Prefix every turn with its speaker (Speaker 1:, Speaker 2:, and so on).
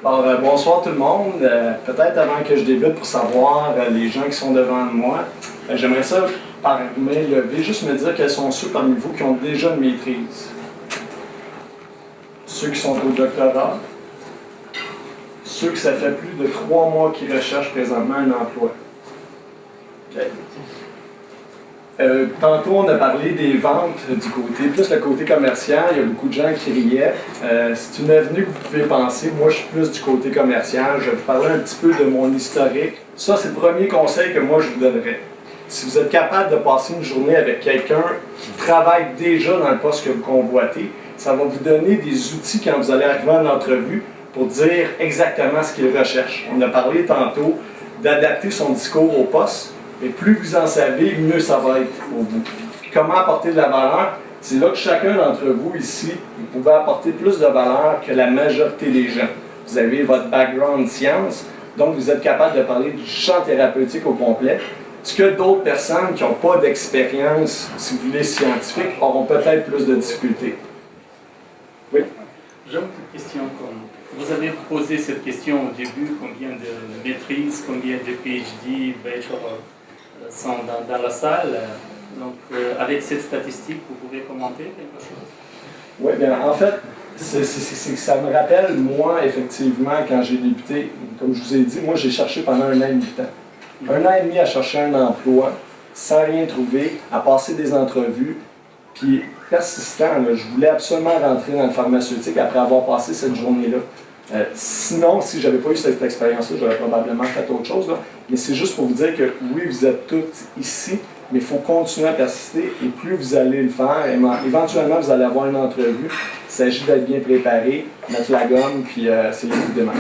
Speaker 1: Alors, bonsoir tout le monde. Peut-être avant que je débute pour savoir les gens qui sont devant moi, j'aimerais ça par main levée, juste me dire quels sont ceux parmi vous qui ont déjà une maîtrise. Ceux qui sont au doctorat, ceux que ça fait plus de 3 mois qui recherchent présentement un emploi. Okay. Tantôt, on a parlé des ventes du côté, plus le côté commercial. Il y a beaucoup de gens qui riaient. C'est une avenue que vous pouvez penser. Moi, je suis plus du côté commercial. Je vais vous parler un petit peu de mon historique. Ça, c'est le premier conseil que moi, je vous donnerais. Si vous êtes capable de passer une journée avec quelqu'un qui travaille déjà dans le poste que vous convoitez, ça va vous donner des outils quand vous allez arriver en entrevue pour dire exactement ce qu'il recherche. On a parlé tantôt d'adapter son discours au poste. Et plus vous en savez, mieux ça va être pour vous. Comment apporter de la valeur? C'est là que chacun d'entre vous ici, vous pouvez apporter plus de valeur que la majorité des gens. Vous avez votre background science, donc vous êtes capable de parler du champ thérapeutique au complet. Ce que d'autres personnes qui n'ont pas d'expérience, si vous voulez, scientifique, auront peut-être plus de difficultés. Oui?
Speaker 2: J'ai une petite question. Vous avez posé cette question au début, combien de maîtrises, combien de PhD, bachelor sont dans la salle. Donc, avec cette statistique, vous pouvez commenter quelque chose?
Speaker 1: Oui, bien, en fait, ça me rappelle, moi, effectivement, quand j'ai débuté, comme je vous ai dit, moi, j'ai cherché pendant 1 an et demi de temps. 1 an et demi à chercher un emploi, sans rien trouver, à passer des entrevues, puis persistant, là, je voulais absolument rentrer dans le pharmaceutique après avoir passé cette journée-là. Sinon, si je n'avais pas eu cette expérience-là, j'aurais probablement fait autre chose. Là. Mais c'est juste pour vous dire que oui, vous êtes tous ici, mais il faut continuer à persister. Et plus vous allez le faire, éventuellement, vous allez avoir une entrevue. Il s'agit d'être bien préparé, mettre la gomme, puis essayer de vous démarquer.